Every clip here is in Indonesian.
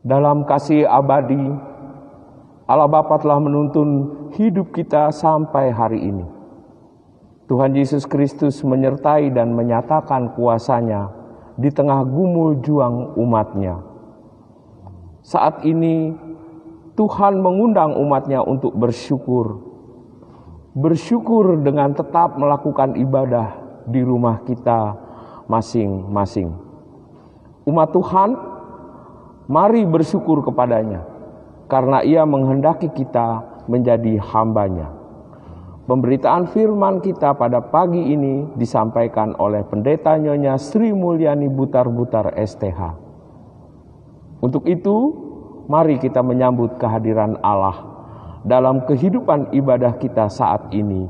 Dalam kasih abadi, Allah Bapa telah menuntun hidup kita sampai hari ini. Tuhan Yesus Kristus menyertai dan menyatakan kuasa-Nya di tengah gumul juang umat-Nya. Saat ini Tuhan mengundang umat-Nya untuk bersyukur. Bersyukur dengan tetap melakukan ibadah di rumah kita masing-masing. Umat Tuhan, mari bersyukur kepada-Nya, karena Ia menghendaki kita menjadi hamba-Nya. Pemberitaan firman kita pada pagi ini disampaikan oleh Pendeta Nyonya Sri Mulyani Butar-Butar STH. Untuk itu, mari kita menyambut kehadiran Allah dalam kehidupan ibadah kita saat ini.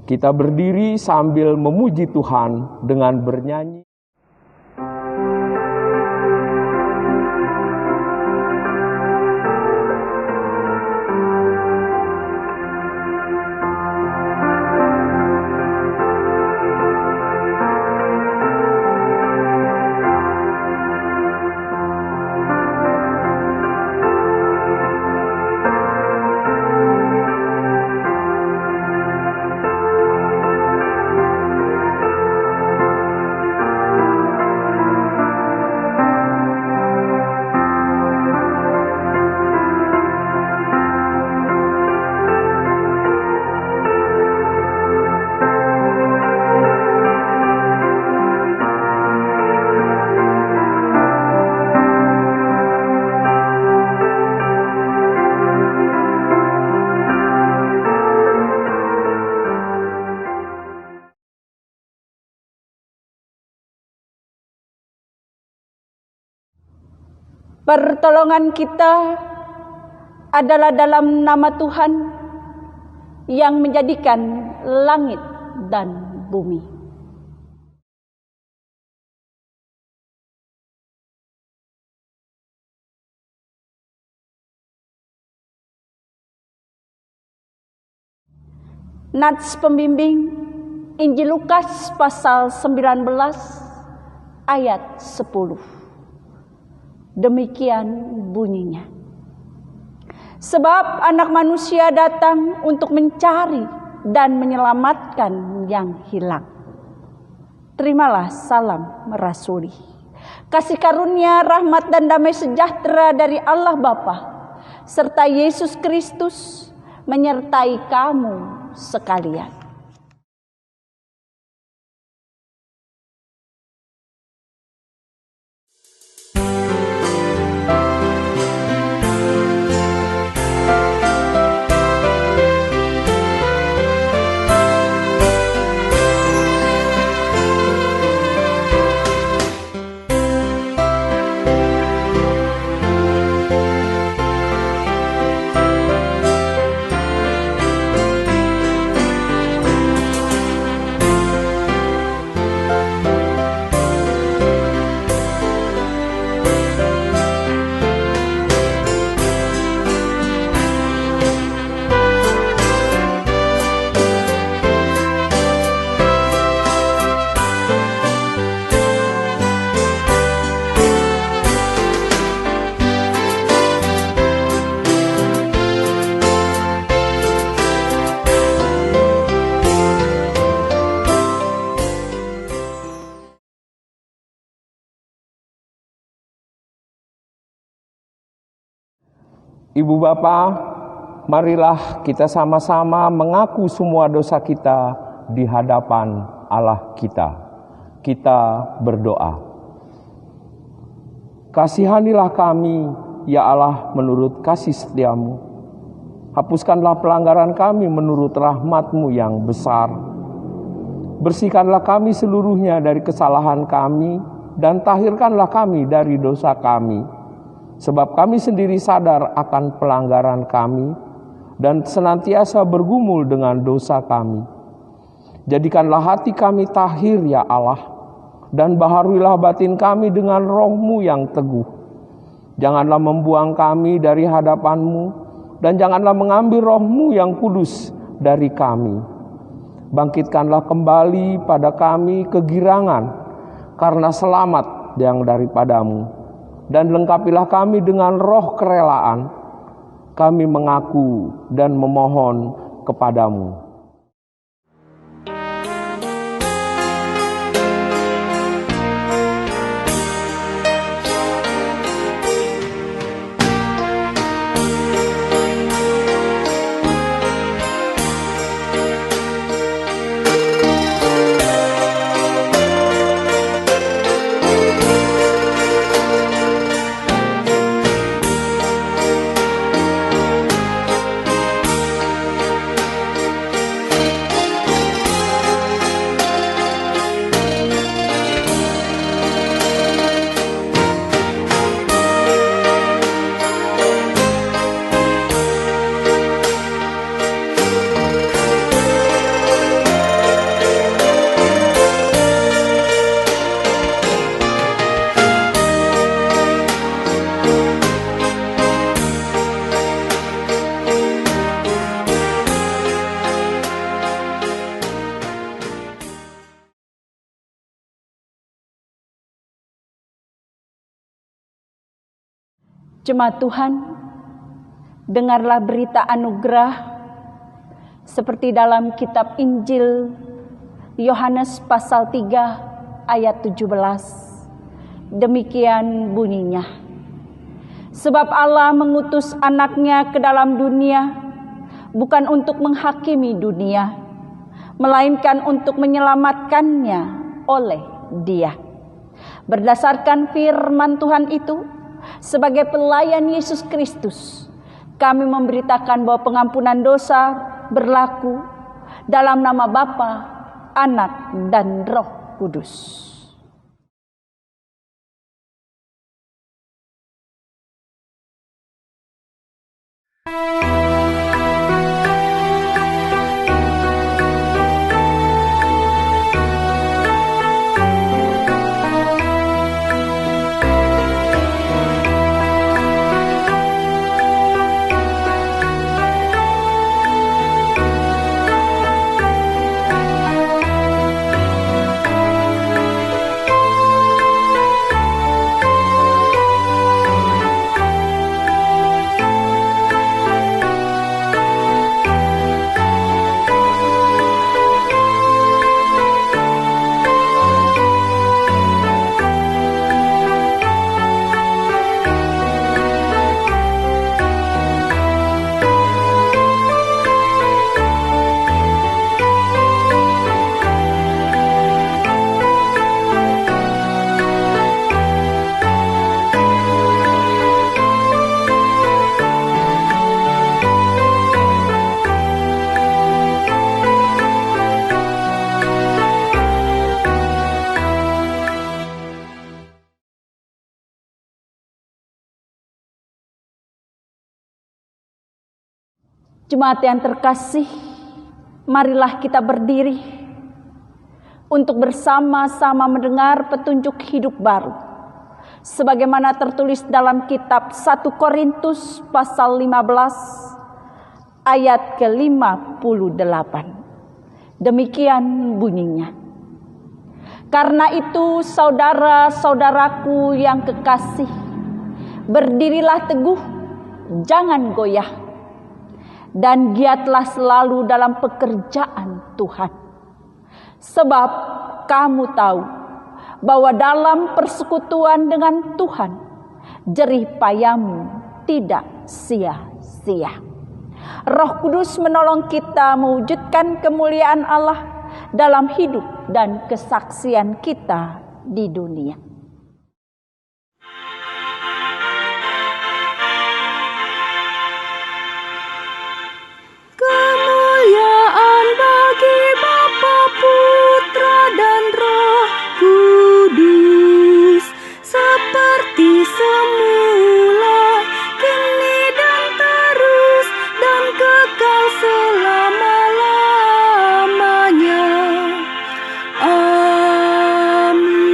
Kita berdiri sambil memuji Tuhan dengan bernyanyi. Pertolongan kita adalah dalam nama Tuhan yang menjadikan langit dan bumi. Nats pembimbing Injil Lukas pasal 19 ayat 10. Demikian bunyinya. Sebab anak manusia datang untuk mencari dan menyelamatkan yang hilang. Terimalah salam rasuli. Kasih karunia, rahmat dan damai sejahtera dari Allah Bapa serta Yesus Kristus menyertai kamu sekalian. Ibu Bapa, marilah kita sama-sama mengaku semua dosa kita di hadapan Allah kita. Kita berdoa. Kasihanilah kami, ya Allah, menurut kasih setiamu. Hapuskanlah pelanggaran kami menurut rahmat-Mu yang besar. Bersihkanlah kami seluruhnya dari kesalahan kami, dan tahirkanlah kami dari dosa kami. Sebab kami sendiri sadar akan pelanggaran kami dan senantiasa bergumul dengan dosa kami. Jadikanlah hati kami tahir, ya Allah, dan baharuilah batin kami dengan roh-Mu yang teguh. Janganlah membuang kami dari hadapan-Mu, dan janganlah mengambil roh-Mu yang kudus dari kami. Bangkitkanlah kembali pada kami kegirangan karena selamat yang daripada-Mu. dan lengkapilah kami dengan roh kerelaan. Kami mengaku dan memohon kepadamu. Jemaat Tuhan, dengarlah berita anugerah seperti dalam kitab Injil Yohanes pasal 3 ayat 17. Demikian bunyinya. Sebab Allah mengutus anaknya ke dalam dunia bukan untuk menghakimi dunia, melainkan untuk menyelamatkannya oleh Dia. Berdasarkan firman Tuhan itu, sebagai pelayan Yesus Kristus, kami memberitakan bahwa pengampunan dosa berlaku dalam nama Bapa, Anak, dan Roh Kudus. Jemaat yang terkasih, marilah kita berdiri untuk bersama-sama mendengar petunjuk hidup baru. Sebagaimana tertulis dalam kitab 1 Korintus pasal 15 ayat ke-58. Demikian bunyinya. Karena itu saudara-saudaraku yang kekasih, berdirilah teguh, jangan goyah. Dan giatlah selalu dalam pekerjaan Tuhan. Sebab kamu tahu bahwa dalam persekutuan dengan Tuhan, jerih payahmu tidak sia-sia. Roh Kudus menolong kita mewujudkan kemuliaan Allah dalam hidup dan kesaksian kita di dunia. Kemuliaan bagi Bapa, Putra, dan Roh Kudus, seperti semula, kini dan terus, dan kekal selama-lamanya. Amin.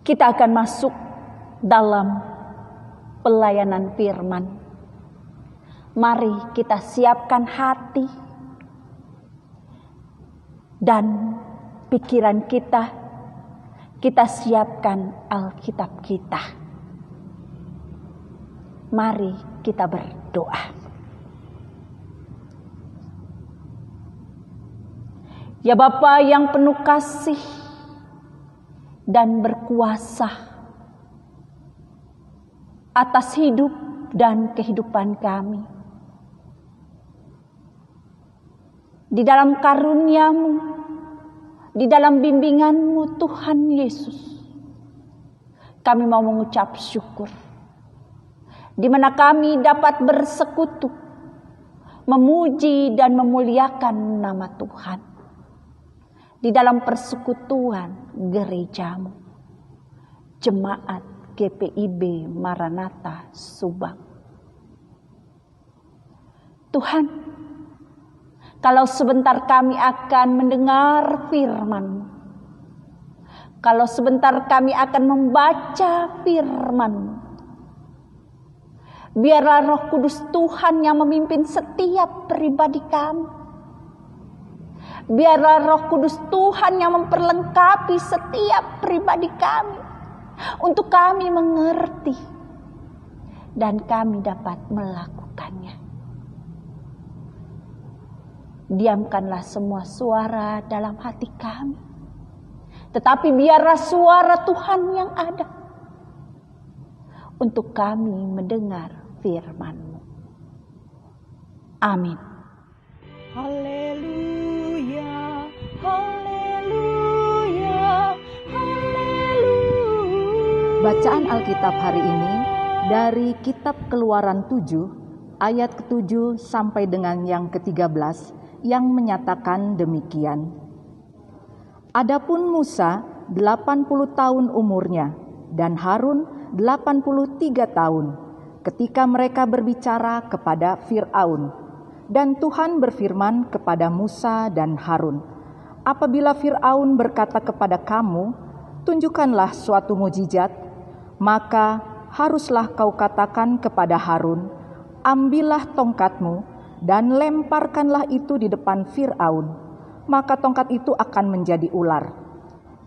Kita akan masuk dalam pelayanan firman. Mari kita siapkan hati dan pikiran kita siapkan Alkitab kita. Mari kita berdoa. Ya Bapa yang penuh kasih dan berkuasa atas hidup dan kehidupan kami. Di dalam karunia-Mu, di dalam bimbingan-Mu Tuhan Yesus, kami mau mengucap syukur. Di mana kami dapat bersekutu, memuji dan memuliakan nama Tuhan. Di dalam persekutuan gereja-Mu, Jemaat GPIB Maranatha Subang. Tuhan, kalau sebentar kami akan mendengar firman-Mu, kalau sebentar kami akan membaca firman-Mu, biarlah Roh Kudus Tuhan yang memimpin setiap pribadi kami. Biarlah Roh Kudus Tuhan yang memperlengkapi setiap pribadi kami, untuk kami mengerti dan kami dapat melakukannya. Diamkanlah semua suara dalam hati kami, tetapi biarlah suara Tuhan yang ada untuk kami mendengar firman-Mu. Amin. Haleluya, haleluya, haleluya. Bacaan Alkitab hari ini dari Kitab Keluaran 7 ayat ke-7 sampai dengan yang ke-13 yang menyatakan demikian. Adapun Musa 80 tahun umurnya dan Harun 83 tahun ketika mereka berbicara kepada Fir'aun. Dan Tuhan berfirman kepada Musa dan Harun, apabila Fir'aun berkata kepada kamu, tunjukkanlah suatu mukjizat, maka haruslah kau katakan kepada Harun, ambillah tongkatmu dan lemparkanlah itu di depan Fir'aun, maka tongkat itu akan menjadi ular.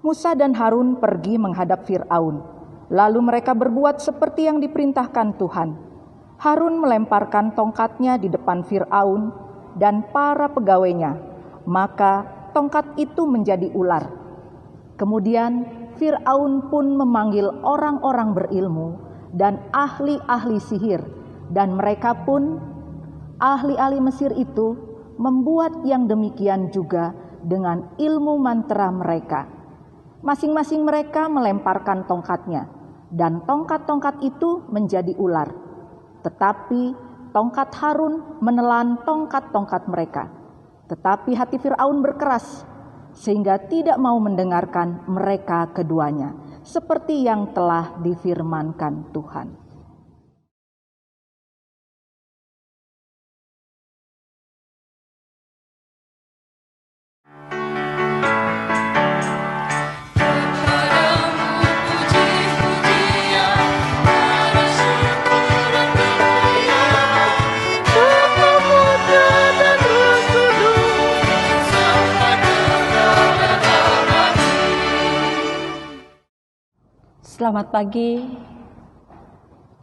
Musa dan Harun pergi menghadap Fir'aun, lalu mereka berbuat seperti yang diperintahkan Tuhan. Harun melemparkan tongkatnya di depan Fir'aun dan para pegawainya, maka tongkat itu menjadi ular. Kemudian Fir'aun pun memanggil orang-orang berilmu dan ahli-ahli sihir, dan mereka pun, ahli-ahli Mesir itu, membuat yang demikian juga dengan ilmu mantra mereka. Masing-masing mereka melemparkan tongkatnya, dan tongkat-tongkat itu menjadi ular. Tetapi tongkat Harun menelan tongkat-tongkat mereka. Tetapi hati Fir'aun berkeras, sehingga tidak mau mendengarkan mereka keduanya, seperti yang telah difirmankan Tuhan. Selamat pagi,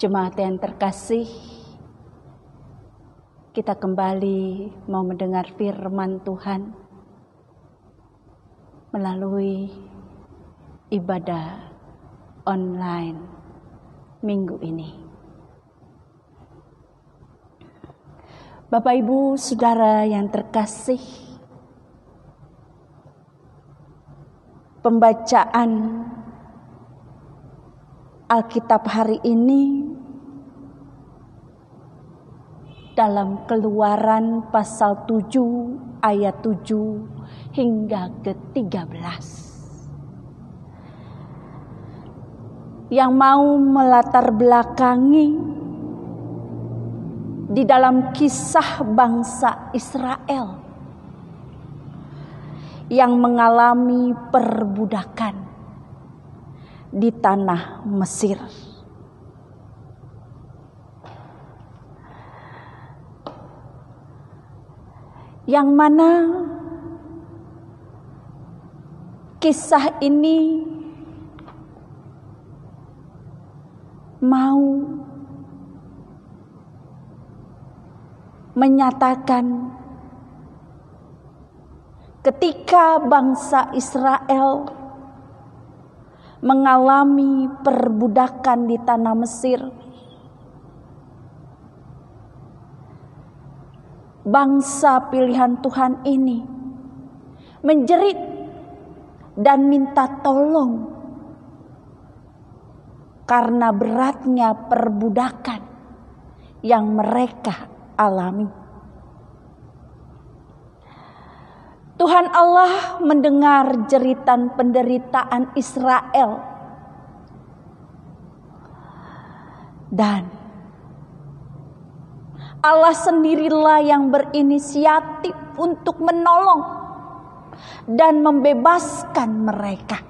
jemaat yang terkasih. Kita kembali mau mendengar firman Tuhan melalui ibadah online minggu ini. Bapak, Ibu, Saudara yang terkasih, pembacaan Alkitab hari ini dalam Keluaran pasal 7 ayat 7 hingga ke-13 yang mau melatar belakangi di dalam kisah bangsa Israel yang mengalami perbudakan di tanah Mesir. yang mana kisah ini mau menyatakan ketika bangsa Israel mengalami perbudakan di tanah Mesir, bangsa pilihan Tuhan ini menjerit dan minta tolong karena beratnya perbudakan yang mereka alami. Tuhan Allah mendengar jeritan penderitaan Israel dan Allah sendirilah yang berinisiatif untuk menolong dan membebaskan mereka.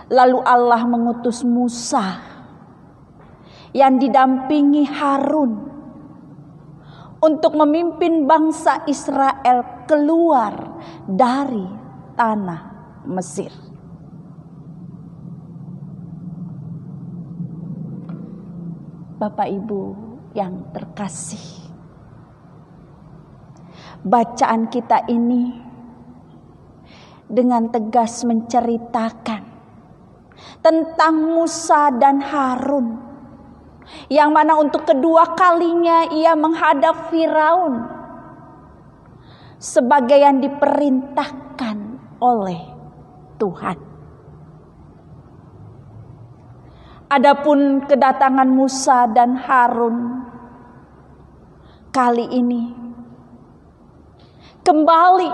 Lalu Allah mengutus Musa yang didampingi Harun untuk memimpin bangsa Israel keluar dari tanah Mesir. Bapak Ibu yang terkasih, bacaan kita ini dengan tegas menceritakan tentang Musa dan Harun, yang mana untuk kedua kalinya ia menghadap Firaun sebagai yang diperintahkan oleh Tuhan. Adapun kedatangan Musa dan Harun kali ini kembali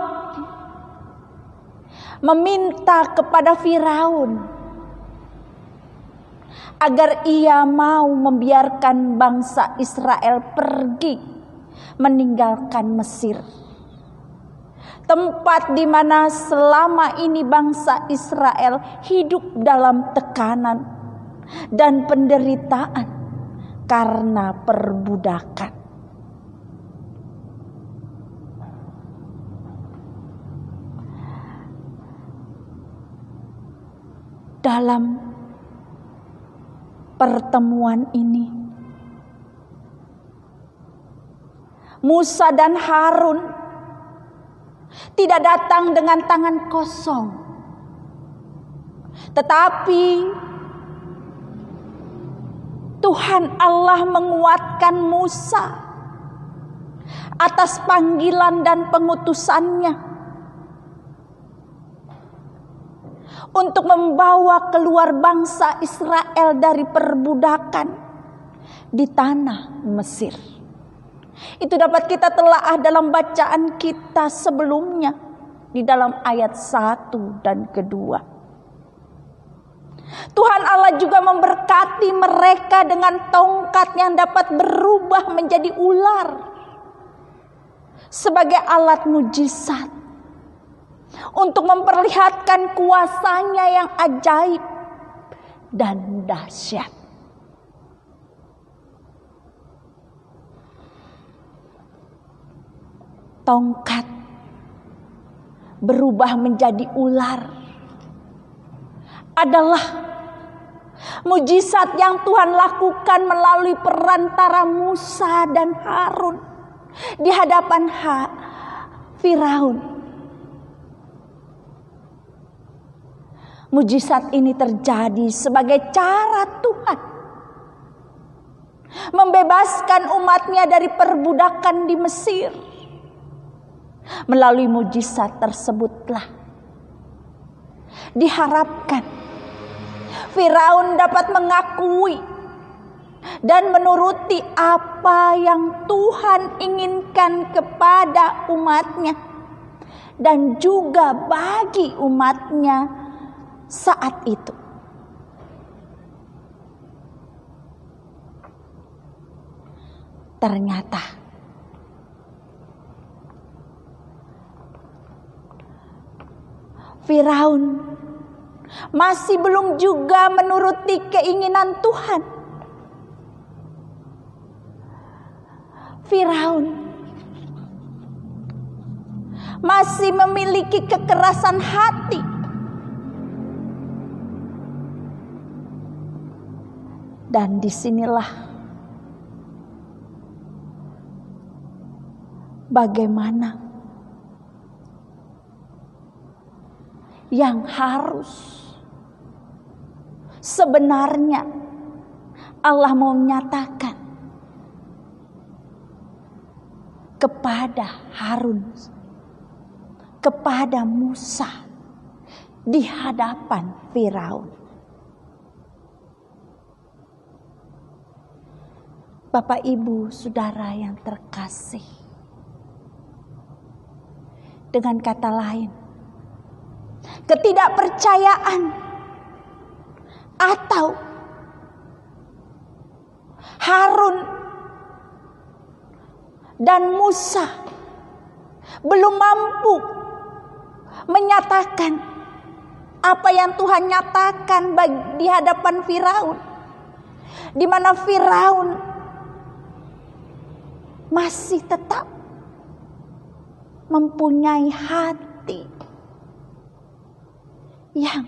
meminta kepada Firaun agar ia mau membiarkan bangsa Israel pergi meninggalkan Mesir. Tempat di mana selama ini bangsa Israel hidup dalam tekanan dan penderitaan karena perbudakan. Dalam pertemuan ini, Musa dan Harun tidak datang dengan tangan kosong, tetapi Tuhan Allah menguatkan Musa atas panggilan dan pengutusannya untuk membawa keluar bangsa Israel dari perbudakan di tanah Mesir. Itu dapat kita telaah dalam bacaan kita sebelumnya di dalam ayat 1 dan kedua. Tuhan Allah juga memberkati mereka dengan tongkat yang dapat berubah menjadi ular sebagai alat mujizat untuk memperlihatkan kuasanya yang ajaib dan dahsyat. Tongkat berubah menjadi ular adalah mujizat yang Tuhan lakukan melalui perantara Musa dan Harun di hadapan Firaun. Mujizat ini terjadi sebagai cara Tuhan membebaskan umatnya dari perbudakan di Mesir. Melalui mujizat tersebutlah diharapkan Firaun dapat mengakui dan menuruti apa yang Tuhan inginkan kepada umatnya dan juga bagi umatnya saat itu. Ternyata Firaun masih belum juga menuruti keinginan Tuhan. Firaun masih memiliki kekerasan hati. Dan disinilah bagaimana yang harus sebenarnya Allah mau menyatakan kepada Harun, kepada Musa di hadapan Firaun. Bapak, Ibu, Saudara yang terkasih, dengan kata lain, ketidakpercayaan atau Harun dan Musa belum mampu menyatakan apa yang Tuhan nyatakan di hadapan Firaun, di mana Firaun masih tetap mempunyai hati yang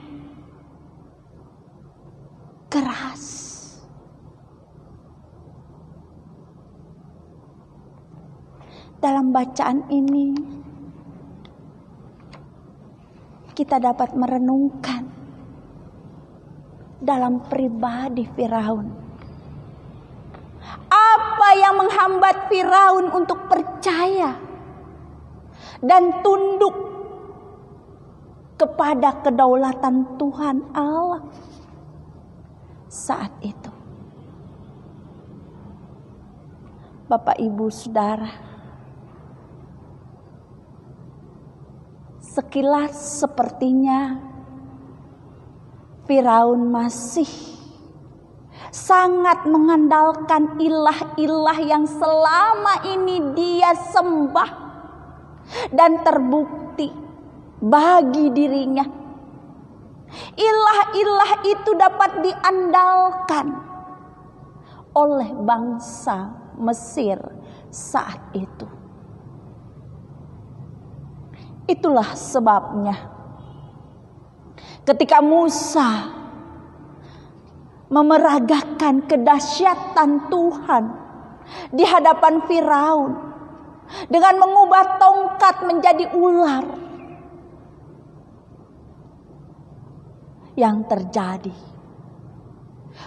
keras. Dalam bacaan ini kita dapat merenungkan dalam pribadi Firaun. Apa yang menghambat Firaun untuk percaya dan tunduk kepada kedaulatan Tuhan Allah saat itu? Bapak, Ibu, Saudara, sekilas sepertinya Firaun masih sangat mengandalkan ilah-ilah yang selama ini dia sembah, dan terbukti bagi dirinya ilah-ilah itu dapat diandalkan oleh bangsa Mesir saat itu. Itulah sebabnya ketika Musa memeragakan kedahsyatan Tuhan di hadapan Firaun dengan mengubah tongkat menjadi ular, yang terjadi,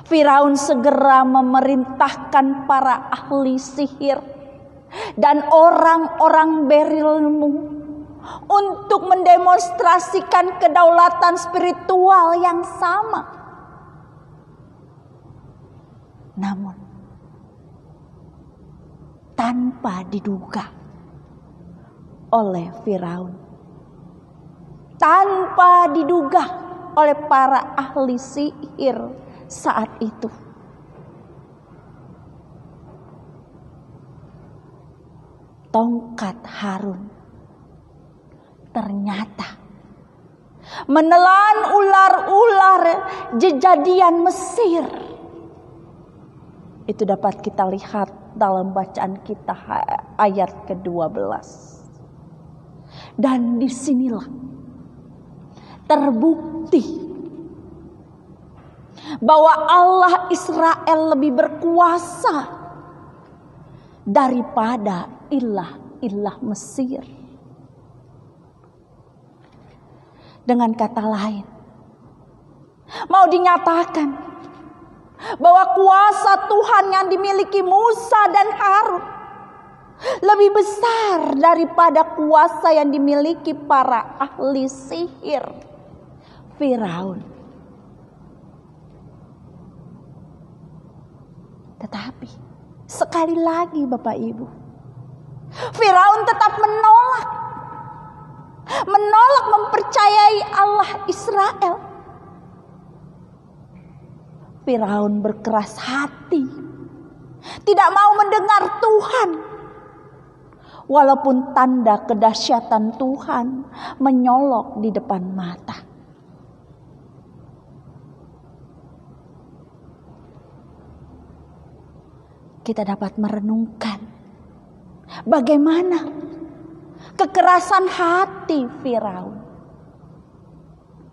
Firaun segera memerintahkan para ahli sihir dan orang-orang berilmu untuk mendemonstrasikan kedaulatan spiritual yang sama. Namun tanpa diduga oleh Firaun, tanpa diduga oleh para ahli sihir saat itu, tongkat Harun ternyata menelan ular-ular jejadian Mesir. Itu dapat kita lihat dalam bacaan kita ayat ke-12. Dan disinilah terbukti bahwa Allah Israel lebih berkuasa daripada ilah-ilah Mesir. Dengan kata lain, mau dinyatakan bahwa kuasa Tuhan yang dimiliki Musa dan Harun lebih besar daripada kuasa yang dimiliki para ahli sihir Firaun. Tetapi sekali lagi Bapak Ibu, Firaun tetap menolak mempercayai Allah Israel. Firaun berkeras hati, tidak mau mendengar Tuhan, walaupun tanda kedahsyatan Tuhan menyolok di depan mata. Kita dapat merenungkan bagaimana kekerasan hati Firaun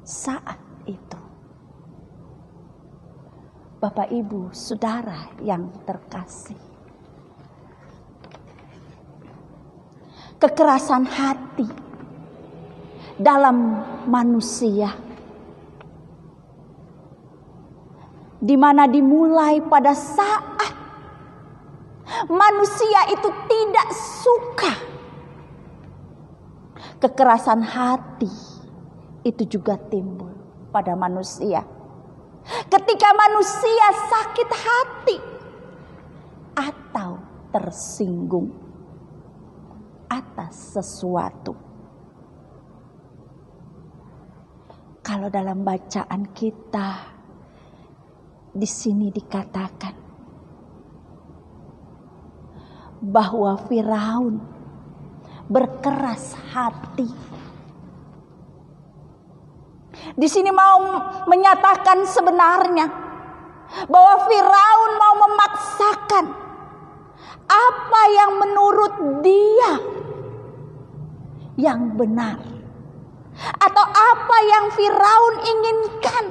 saat itu. Bapak, Ibu, Saudara yang terkasih, kekerasan hati dalam manusia, di mana dimulai pada saat manusia itu tidak suka. Kekerasan hati itu juga timbul pada manusia ketika manusia sakit hati atau tersinggung atas sesuatu. Kalau dalam bacaan kita di sini dikatakan bahwa Firaun berkeras hati. Di sini mau menyatakan sebenarnya bahwa Firaun mau memaksakan apa yang menurut dia yang benar, atau apa yang Firaun inginkan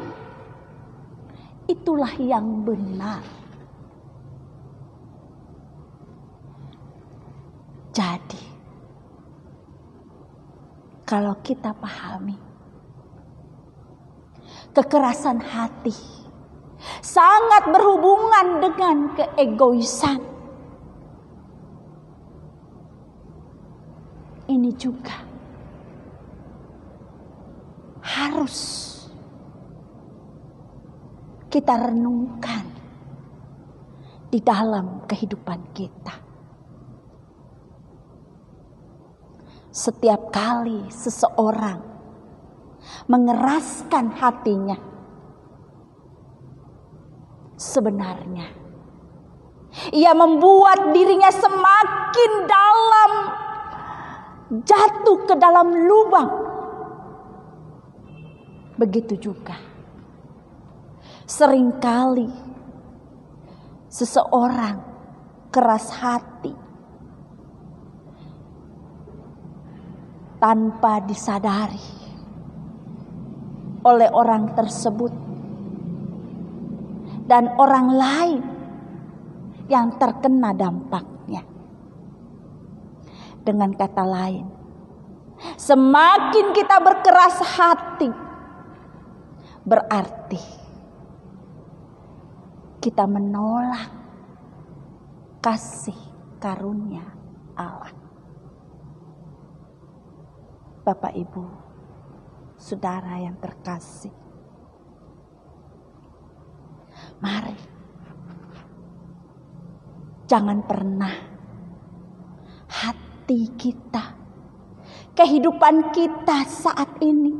itulah yang benar. Jadi, kalau kita pahami kekerasan hati sangat berhubungan dengan keegoisan, ini juga harus kita renungkan di dalam kehidupan kita. Setiap kali seseorang mengeraskan hatinya, sebenarnya ia membuat dirinya semakin dalam, jatuh ke dalam lubang. Begitu juga seringkali seseorang keras hati tanpa disadari oleh orang tersebut dan orang lain yang terkena dampaknya. Dengan kata lain, semakin kita berkeras hati, berarti kita menolak kasih karunia Allah. Bapak, Ibu, Saudara yang terkasih, mari jangan pernah hati kita, kehidupan kita saat ini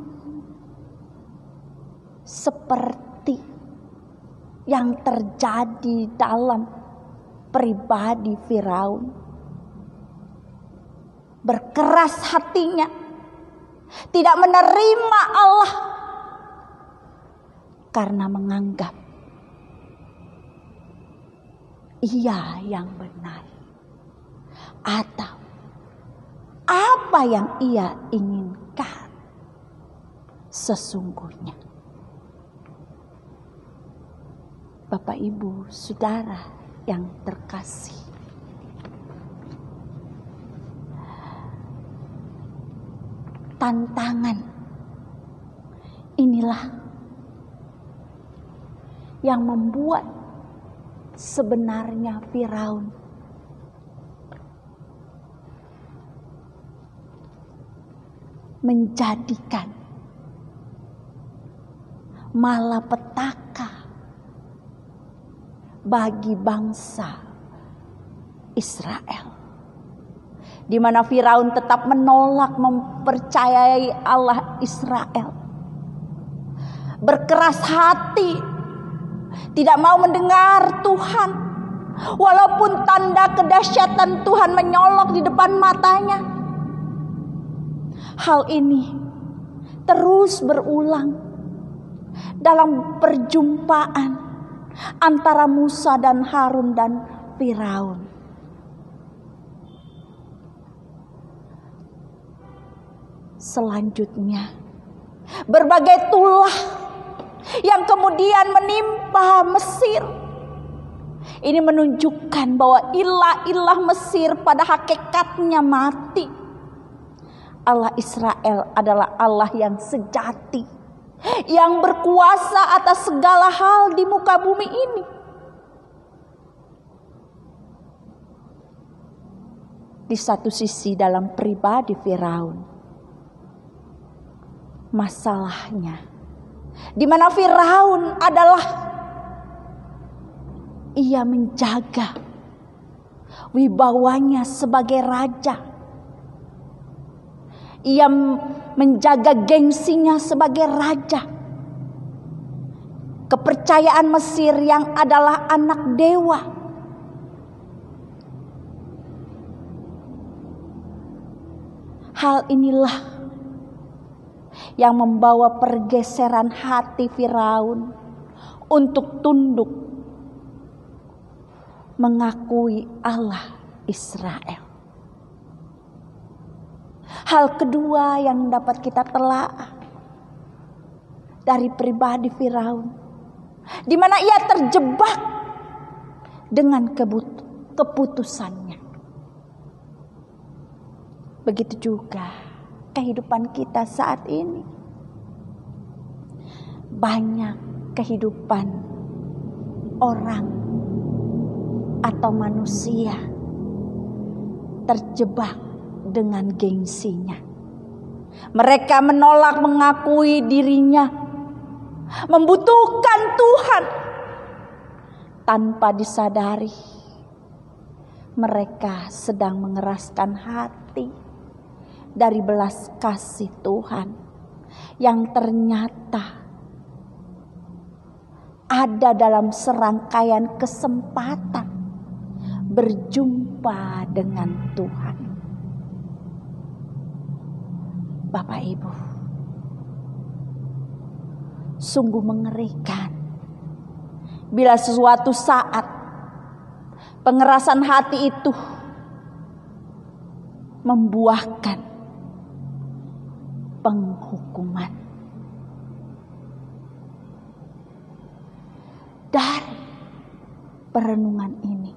seperti yang terjadi dalam pribadi Firaun. Berkeras hatinya, tidak menerima Allah karena menganggap ia yang benar, atau apa yang ia inginkan sesungguhnya. Bapak, Ibu, Saudara yang terkasih, tantangan inilah yang membuat sebenarnya Firaun menjadikan malapetaka bagi bangsa Israel, di mana Firaun tetap menolak mempercayai Allah Israel, berkeras hati, tidak mau mendengar Tuhan, walaupun tanda kedahsyatan Tuhan menyolok di depan matanya. Hal ini terus berulang dalam perjumpaan antara Musa dan Harun dan Firaun. Selanjutnya, berbagai tulah yang kemudian menimpa Mesir. Ini menunjukkan bahwa ilah-ilah Mesir pada hakikatnya mati. Allah Israel adalah Allah yang sejati, yang berkuasa atas segala hal di muka bumi ini. Di satu sisi dalam pribadi Firaun, masalahnya di mana Firaun adalah ia menjaga wibawanya sebagai raja. Ia menjaga gengsinya sebagai raja. Kepercayaan Mesir yang adalah anak dewa. Hal inilah yang membawa pergeseran hati Firaun untuk tunduk mengakui Allah Israel. Hal kedua yang dapat kita telaah dari pribadi Firaun, di mana ia terjebak dengan keputusannya. Begitu juga kehidupan kita saat ini. Banyak kehidupan orang atau manusia terjebak dengan gengsinya. Mereka menolak mengakui dirinya membutuhkan Tuhan. Tanpa disadari, mereka sedang mengeraskan hati dari belas kasih Tuhan yang ternyata ada dalam serangkaian kesempatan berjumpa dengan Tuhan. Bapak Ibu, sungguh mengerikan bila sesuatu saat pengerasan hati itu membuahkan penghukuman. Dari perenungan ini,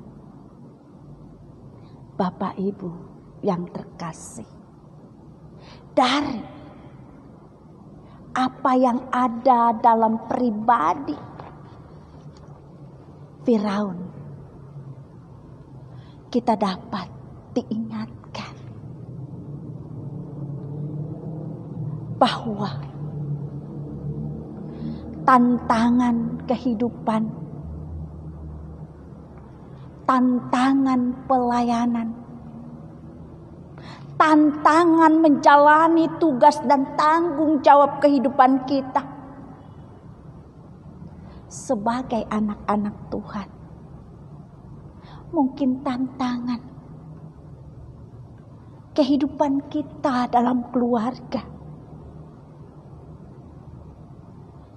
Bapak Ibu yang terkasih, dari apa yang ada dalam pribadi Firaun, kita dapat diingatkan bahwa tantangan kehidupan, tantangan pelayanan, tantangan menjalani tugas dan tanggung jawab kehidupan kita sebagai anak-anak Tuhan. Mungkin tantangan kehidupan kita dalam keluarga,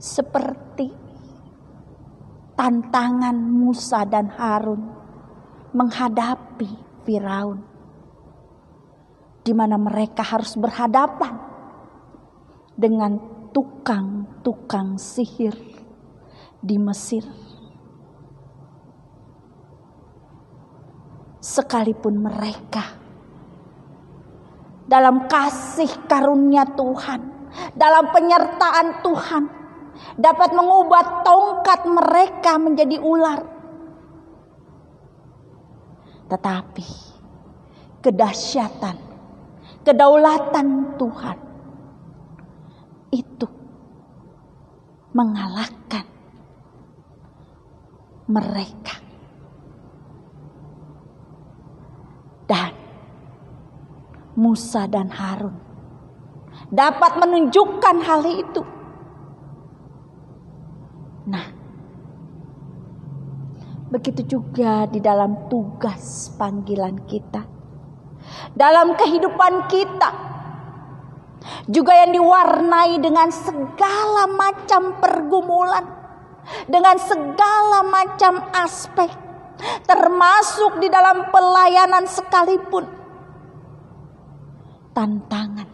seperti tantangan Musa dan Harun menghadapi Firaun, di mana mereka harus berhadapan dengan tukang-tukang sihir di Mesir. Sekalipun mereka dalam kasih karunia Tuhan, dalam penyertaan Tuhan, dapat mengubah tongkat mereka menjadi ular, tetapi kedahsyatan, kedaulatan Tuhan itu mengalahkan mereka. Dan Musa dan Harun dapat menunjukkan hal itu. Nah, begitu juga di dalam tugas panggilan kita, dalam kehidupan kita, juga yang diwarnai dengan segala macam pergumulan, dengan segala macam aspek, termasuk di dalam pelayanan sekalipun. Tantangan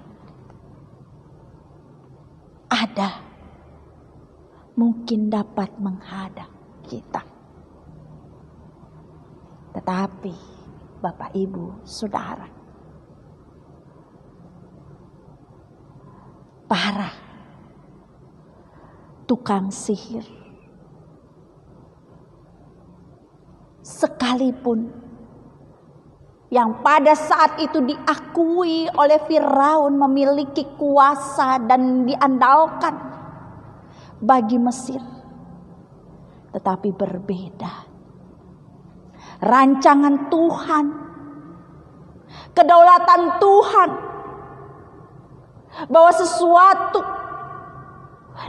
ada mungkin dapat menghadang kita. Tetapi Bapak Ibu Saudara, para tukang sihir sekalipun yang pada saat itu diakui oleh Firaun memiliki kuasa dan diandalkan bagi Mesir, tetapi berbeda. Rancangan Tuhan, kedaulatan Tuhan, bahwa sesuatu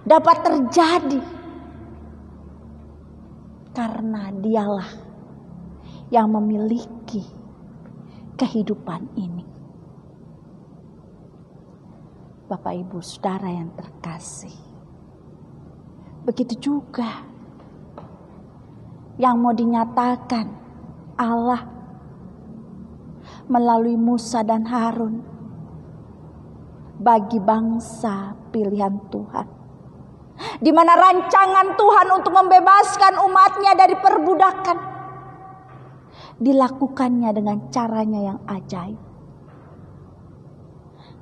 dapat terjadi karena Dialah yang memiliki kehidupan ini. Bapak Ibu Saudara yang terkasih, begitu juga yang mau dinyatakan Allah melalui Musa dan Harun bagi bangsa pilihan Tuhan, di mana rancangan Tuhan untuk membebaskan umatnya dari perbudakan dilakukannya dengan caranya yang ajaib.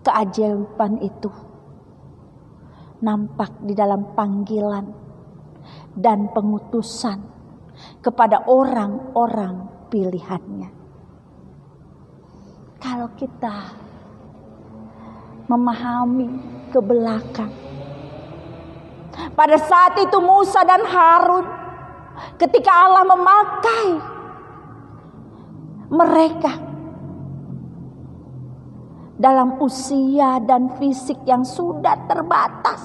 Keajaiban itu nampak di dalam panggilan dan pengutusan kepada orang-orang pilihannya. Kalau kita memahami ke belakang, pada saat itu Musa dan Harun, ketika Allah memakai mereka dalam usia dan fisik yang sudah terbatas,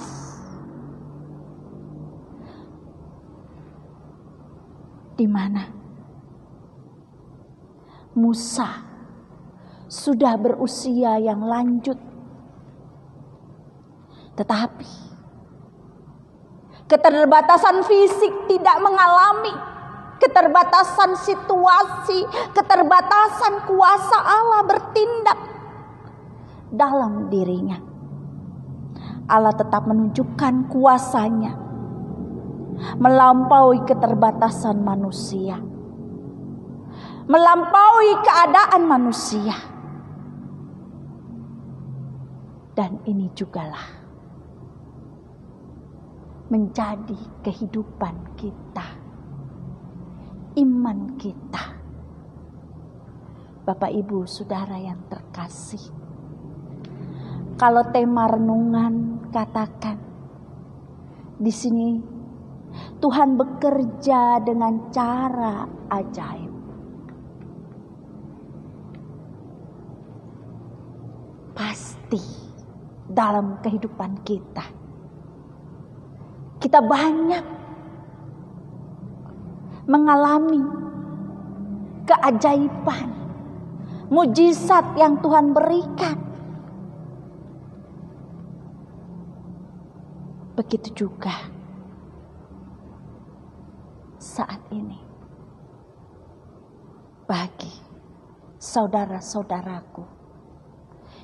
di mana Musa sudah berusia yang lanjut, tetapi keterbatasan fisik tidak mengalami keterbatasan situasi, keterbatasan kuasa Allah bertindak dalam dirinya. Allah tetap menunjukkan kuasanya melampaui keterbatasan manusia, melampaui keadaan manusia. Dan ini jugalah menjadi kehidupan kita, iman kita. Bapak Ibu Saudara yang terkasih, kalau tema renungan katakan di sini Tuhan bekerja dengan cara ajaib. Pasti dalam kehidupan kita banyak mengalami keajaiban, mujizat yang Tuhan berikan. Begitu juga saat ini bagi saudara-saudaraku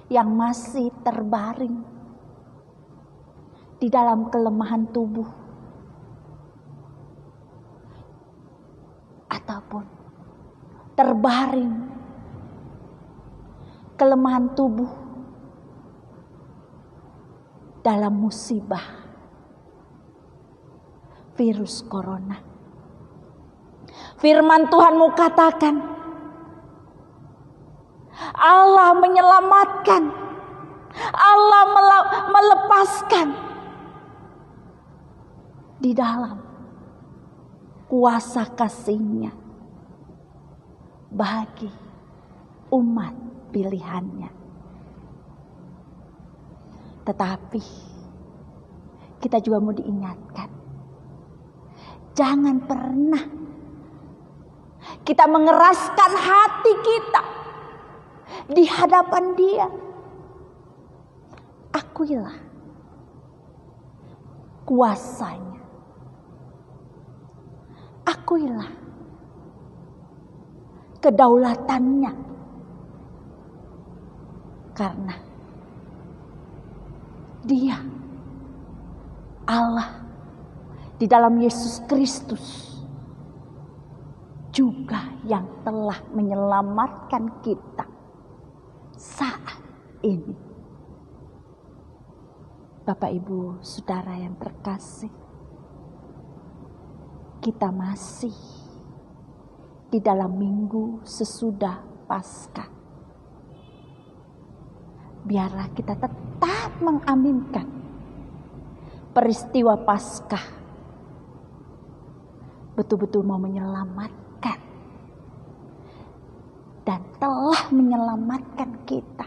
yang masih terbaring di dalam kelemahan tubuh, ataupun terbaring kelemahan tubuh dalam musibah virus corona. Firman Tuhan mau katakan, Allah menyelamatkan, Allah melepaskan di dalam kuasa kasih-Nya bagi umat pilihannya. Tetapi kita juga mau diingatkan, jangan pernah kita mengeraskan hati kita di hadapan Dia. Akuilah kuasa-Nya, akuilah kedaulatan-Nya, karena Dia Allah di dalam Yesus Kristus juga yang telah menyelamatkan kita saat ini. Bapak, Ibu, Saudara yang terkasih, kita masih di dalam minggu sesudah Paskah. Biarlah kita tetap mengaminkan peristiwa Paskah betul-betul mau menyelamatkan dan telah menyelamatkan kita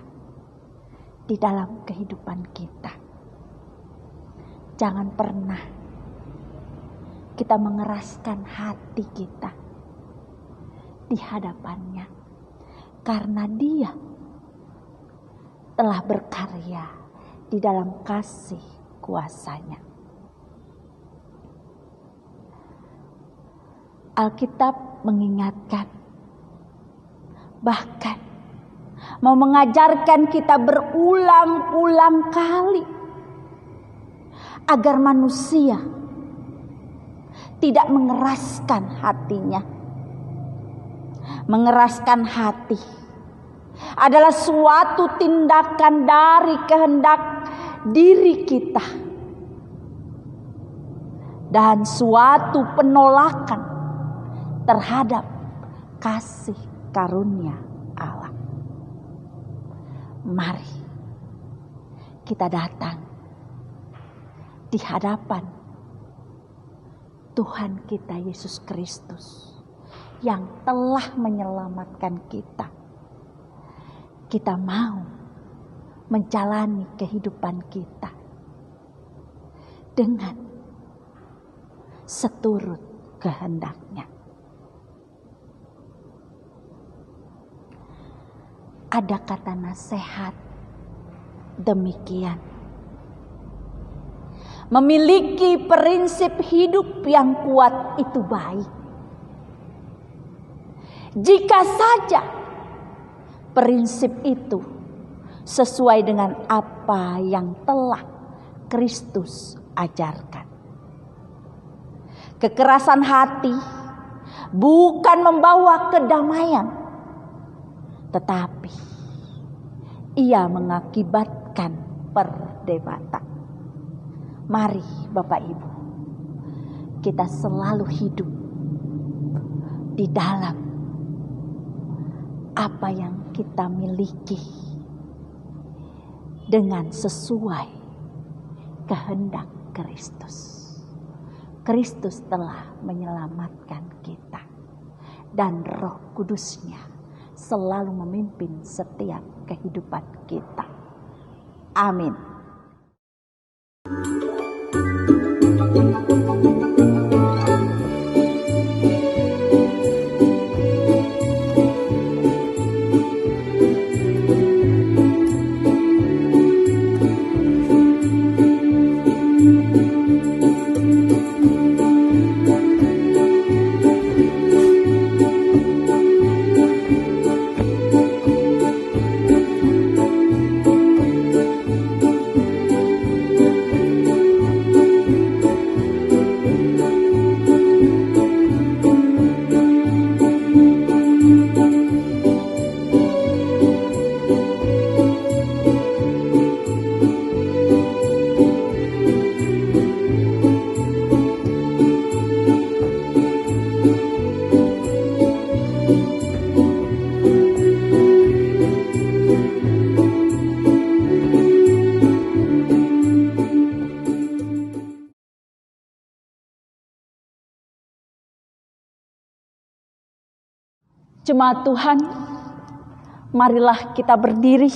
di dalam kehidupan kita. Jangan pernah kita mengeraskan hati kita di hadapannya, karena Dia telah berkarya di dalam kasih kuasa-Nya. Alkitab mengingatkan, bahkan mau mengajarkan kita berulang-ulang kali agar manusia tidak mengeraskan hatinya. Mengeraskan hati adalah suatu tindakan dari kehendak diri kita dan suatu penolakan terhadap kasih karunia Allah. Mari kita datang di hadapan Tuhan kita Yesus Kristus yang telah menyelamatkan kita. Kita mau menjalani kehidupan kita dengan seturut kehendak-Nya. Ada kata nasihat demikian: memiliki prinsip hidup yang kuat itu baik, jika saja prinsip itu sesuai dengan apa yang telah Kristus ajarkan. Kekerasan hati bukan membawa kedamaian, tetapi ia mengakibatkan perdebatan. Mari Bapak Ibu, kita selalu hidup di dalam apa yang kita miliki dengan sesuai kehendak Kristus. Kristus telah menyelamatkan kita dan Roh Kudus-Nya selalu memimpin setiap kehidupan kita. Amin. Jemaat Tuhan, marilah kita berdiri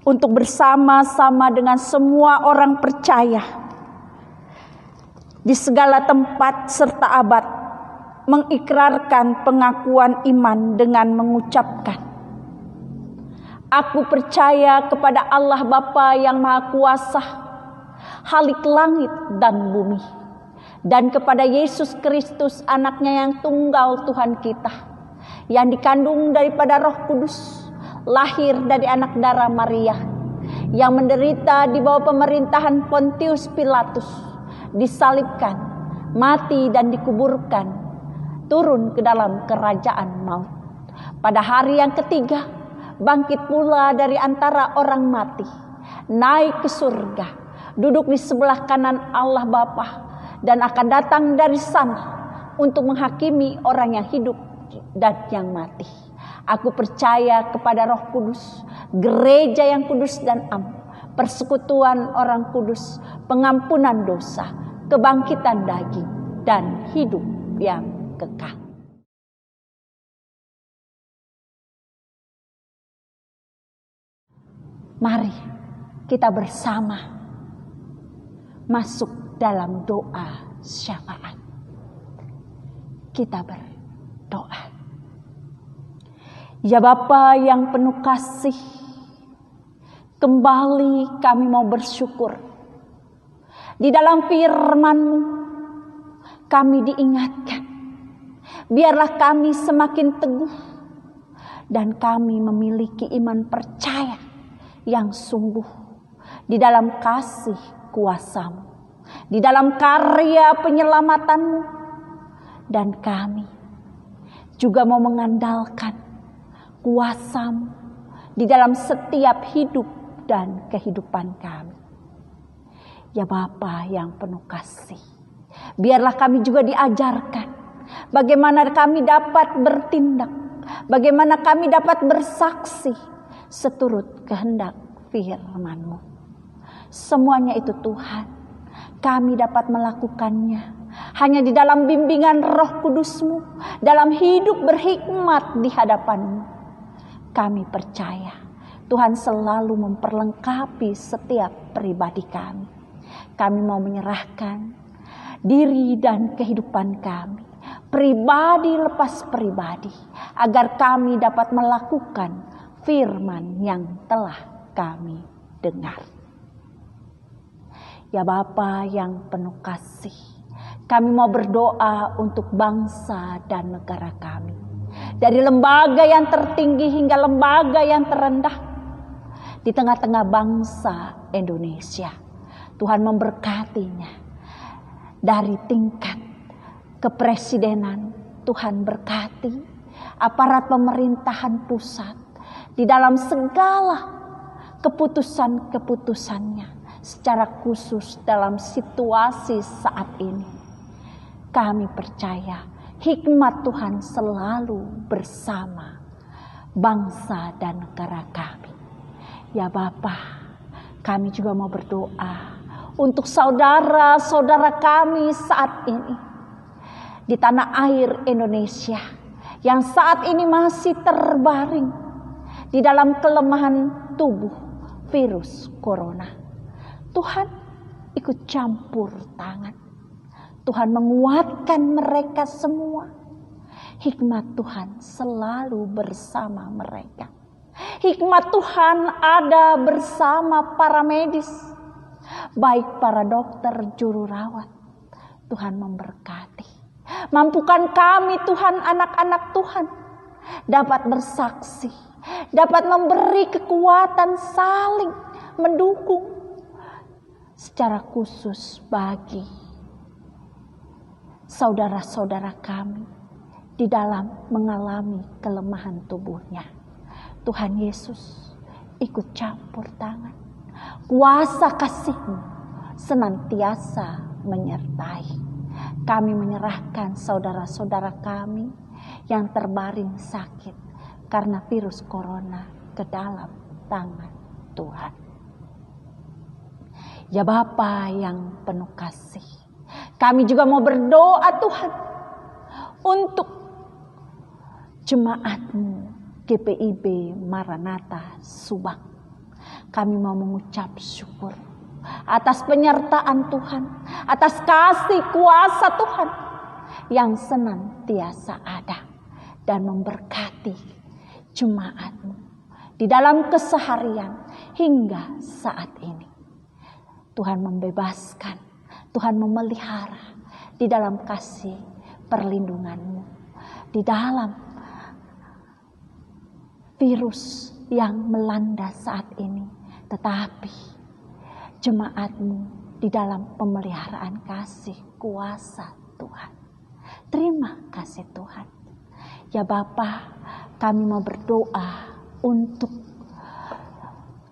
untuk bersama-sama dengan semua orang percaya di segala tempat serta abad mengikrarkan pengakuan iman dengan mengucapkan, aku percaya kepada Allah Bapa yang Maha Kuasa, Khalik langit dan bumi, dan kepada Yesus Kristus anaknya yang tunggal Tuhan kita, yang dikandung daripada Roh Kudus, lahir dari anak darah Maria, yang menderita di bawah pemerintahan Pontius Pilatus, disalibkan, mati dan dikuburkan, turun ke dalam kerajaan maut. Pada hari yang ketiga, bangkit pula dari antara orang mati, naik ke surga, duduk di sebelah kanan Allah Bapa, dan akan datang dari sana untuk menghakimi orang yang hidup dan yang mati. Aku percaya kepada Roh Kudus, gereja yang kudus dan am, persekutuan orang kudus, pengampunan dosa, kebangkitan daging, dan hidup yang kekal. Mari kita bersama masuk dalam doa syafaat. Kita berdoa. Ya Bapa yang penuh kasih, kembali kami mau bersyukur. Di dalam firman-Mu kami diingatkan, biarlah kami semakin teguh dan kami memiliki iman percaya yang sungguh di dalam kasih kuasa-Mu, di dalam karya penyelamatan-Mu, dan kami juga mau mengandalkan kuasa-Mu di dalam setiap hidup dan kehidupan kami. Ya Bapa yang penuh kasih, biarlah kami juga diajarkan bagaimana kami dapat bertindak, bagaimana kami dapat bersaksi seturut kehendak firman-Mu. Semuanya itu Tuhan, kami dapat melakukannya hanya di dalam bimbingan Roh Kudus-Mu, dalam hidup berhikmat di hadapan-Mu. Kami percaya Tuhan selalu memperlengkapi setiap pribadi kami. Kami mau menyerahkan diri dan kehidupan kami, pribadi lepas pribadi, agar kami dapat melakukan firman yang telah kami dengar. Ya Bapa yang penuh kasih, kami mau berdoa untuk bangsa dan negara kami. Dari lembaga yang tertinggi hingga lembaga yang terendah, di tengah-tengah bangsa Indonesia, Tuhan memberkatinya. Dari tingkat kepresidenan, Tuhan berkati aparat pemerintahan pusat di dalam segala keputusan-keputusannya, secara khusus dalam situasi saat ini. Kami percaya hikmat Tuhan selalu bersama bangsa dan negara kami. Ya Bapa, kami juga mau berdoa untuk saudara-saudara kami saat ini di tanah air Indonesia yang saat ini masih terbaring di dalam kelemahan tubuh virus corona. Tuhan ikut campur tangan. Tuhan menguatkan mereka semua. Hikmat Tuhan selalu bersama mereka. Hikmat Tuhan ada bersama para medis, baik para dokter, juru rawat. Tuhan memberkati. Mampukan kami Tuhan, anak-anak Tuhan, dapat bersaksi, dapat memberi kekuatan, saling mendukung secara khusus bagi saudara-saudara kami di dalam mengalami kelemahan tubuhnya. Tuhan Yesus ikut campur tangan. Kuasa kasih-Mu senantiasa menyertai. Kami menyerahkan saudara-saudara kami yang terbaring sakit karena virus corona ke dalam tangan Tuhan. Ya Bapa yang penuh kasih, kami juga mau berdoa Tuhan untuk jemaat-Mu GPIB Maranatha Subang. Kami mau mengucap syukur atas penyertaan Tuhan, atas kasih kuasa Tuhan yang senantiasa ada dan memberkati jemaat-Mu di dalam keseharian hingga saat ini. Tuhan membebaskan, Tuhan memelihara di dalam kasih perlindungan-Mu, di dalam virus yang melanda saat ini. tetapi jemaat-Mu di dalam pemeliharaan kasih kuasa Tuhan. Terima kasih Tuhan. Ya Bapa, kami mau berdoa untuk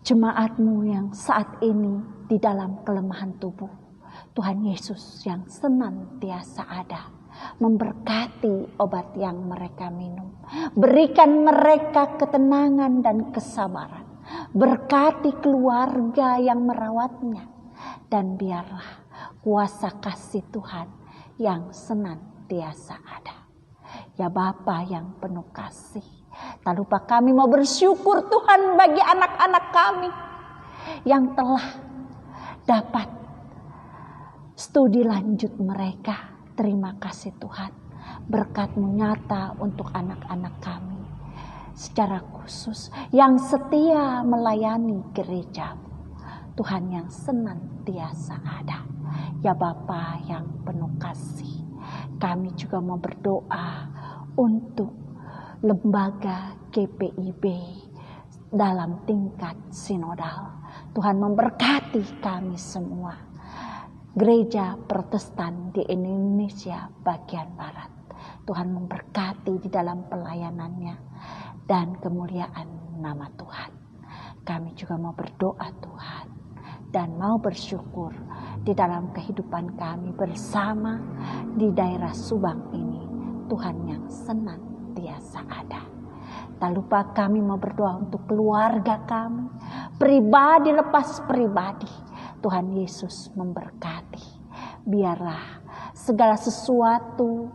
jemaat-Mu yang saat ini di dalam kelemahan tubuh. Tuhan Yesus yang senantiasa ada, memberkati obat yang mereka minum. Berikan mereka ketenangan dan kesabaran. Berkati keluarga yang merawatnya. Dan biarlah kuasa kasih Tuhan yang senantiasa ada. Ya Bapa yang penuh kasih, tak lupa kami mau bersyukur Tuhan bagi anak-anak kami yang telah dapat studi lanjut mereka. Terima kasih Tuhan, berkat-Mu nyata untuk anak-anak kami secara khusus yang setia melayani gereja. Tuhan yang senantiasa ada. Ya Bapa yang penuh kasih, kami juga mau berdoa untuk lembaga GPIB dalam tingkat sinodal. Tuhan memberkati kami semua. Gereja Protestan di Indonesia bagian Barat. Tuhan memberkati di dalam pelayanannya dan kemuliaan nama Tuhan. Kami juga mau berdoa Tuhan dan mau bersyukur di dalam kehidupan kami bersama di daerah Subang ini. Tuhan yang senantiasa ada. Tak lupa kami mau berdoa untuk keluarga kami, pribadi lepas pribadi. Tuhan Yesus memberkati. Biarlah segala sesuatu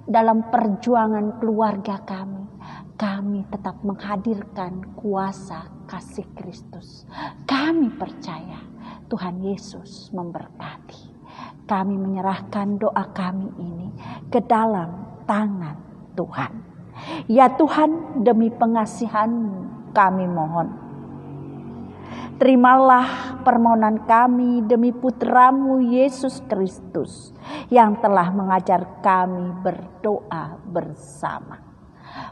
dalam perjuangan keluarga kami tetap menghadirkan kuasa kasih Kristus. Kami percaya Tuhan Yesus memberkati. Kami menyerahkan doa kami ini ke dalam tangan Tuhan. Ya Tuhan, demi pengasihan-Mu kami mohon. Terimalah permohonan kami demi Putra-Mu Yesus Kristus yang telah mengajar kami berdoa bersama.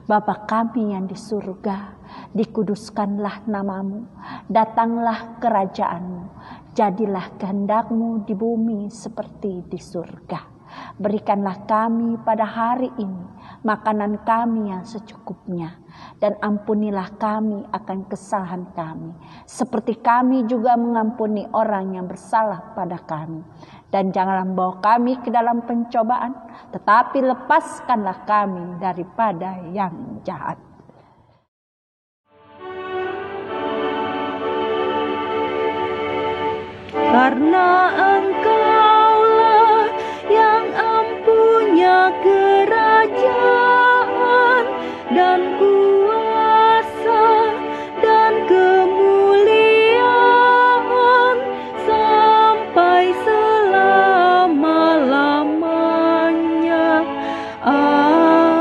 Bapa kami yang di surga, dikuduskanlah nama-Mu, datanglah kerajaan-Mu, jadilah kehendak-Mu di bumi seperti di surga. Berikanlah kami pada hari ini makanan kami yang secukupnya, dan ampunilah kami akan kesalahan kami, seperti kami juga mengampuni orang yang bersalah pada kami. Dan janganlah membawa kami ke dalam pencobaan, tetapi lepaskanlah kami daripada yang jahat. Karena Engkaulah yang punya kerajaan dan kuasa dan kemuliaan sampai selama-lamanya. Amin.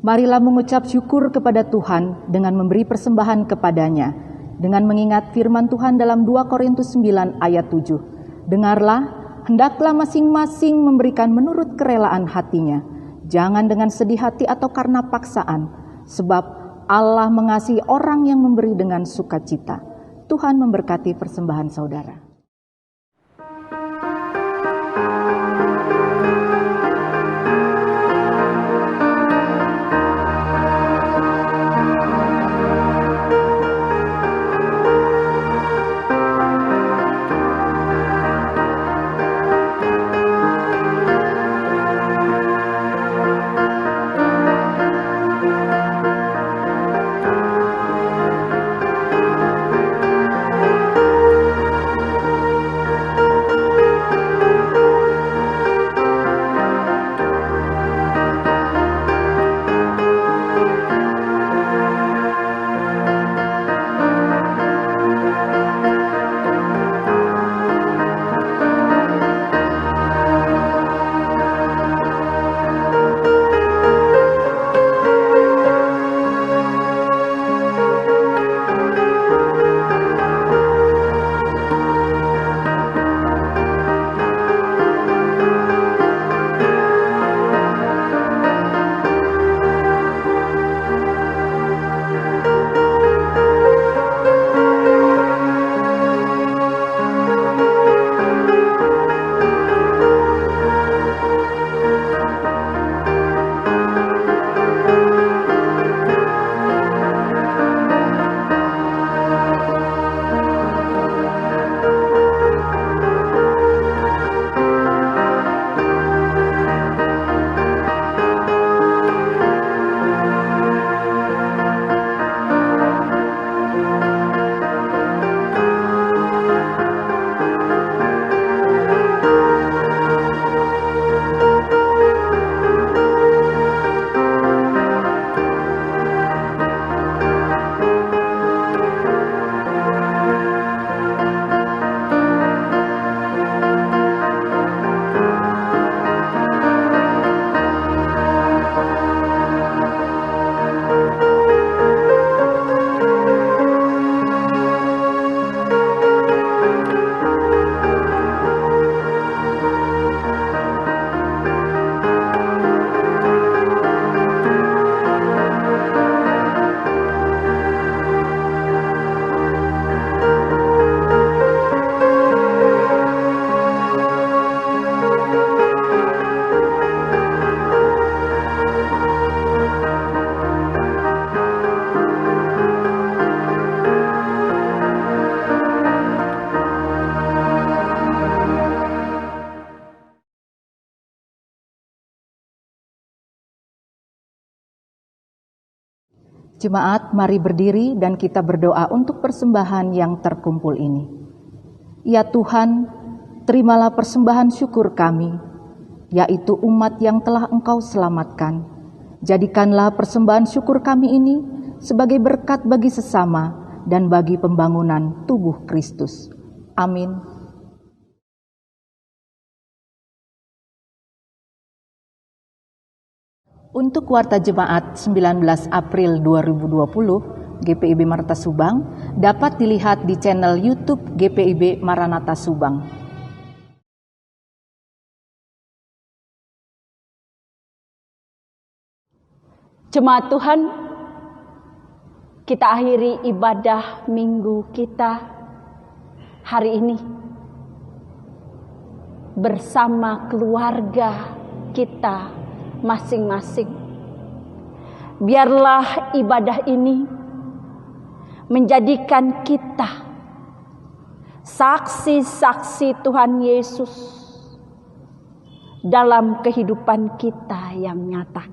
Marilah mengucap syukur kepada Tuhan dengan memberi persembahan kepadanya, dengan mengingat firman Tuhan dalam 2 Korintus 9 ayat 7. Dengarlah, hendaklah masing-masing memberikan menurut kerelaan hatinya, jangan dengan sedih hati atau karena paksaan, sebab Allah mengasihi orang yang memberi dengan sukacita. Tuhan memberkati persembahan saudara. Jemaat, mari berdiri dan kita berdoa untuk persembahan yang terkumpul ini. Ya Tuhan, terimalah persembahan syukur kami, yaitu umat yang telah Engkau selamatkan. Jadikanlah persembahan syukur kami ini sebagai berkat bagi sesama dan bagi pembangunan tubuh Kristus. Amin. Untuk Warta Jemaat 19 April 2020, GPIB Maranatha Subang dapat dilihat di channel YouTube GPIB Maranatha Subang. Jemaat Tuhan, kita akhiri ibadah minggu kita hari ini bersama keluarga kita masing-masing. Biarlah ibadah ini menjadikan kita saksi-saksi Tuhan Yesus dalam kehidupan kita yang nyata.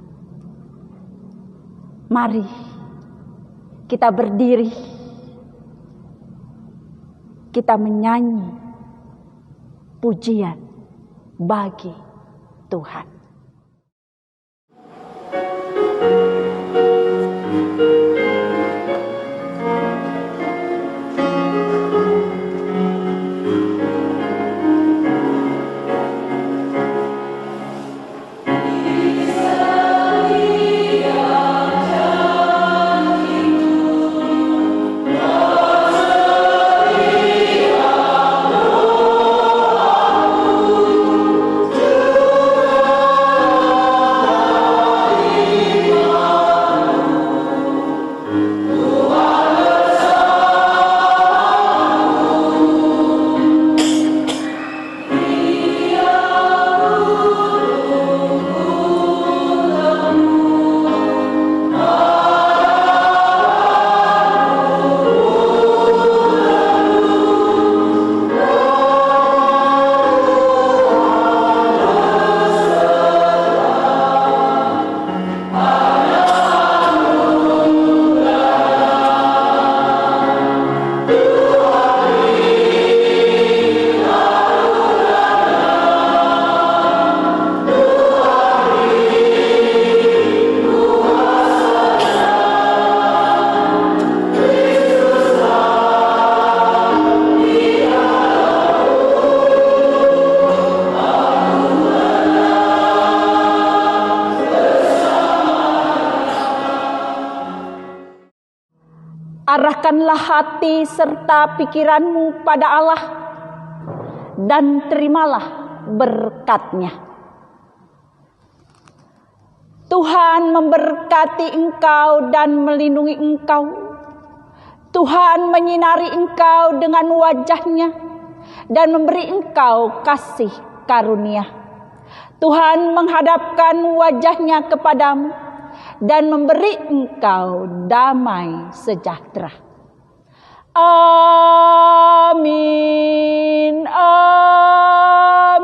Mari kita berdiri, kita menyanyi pujian bagi Tuhan. Arahkanlah hati serta pikiranmu pada Allah dan terimalah berkat-Nya. Tuhan memberkati engkau dan melindungi engkau. Tuhan menyinari engkau dengan wajah-Nya dan memberi engkau kasih karunia. Tuhan menghadapkan wajah-Nya kepadamu dan memberi engkau damai sejahtera. Amin. Amin.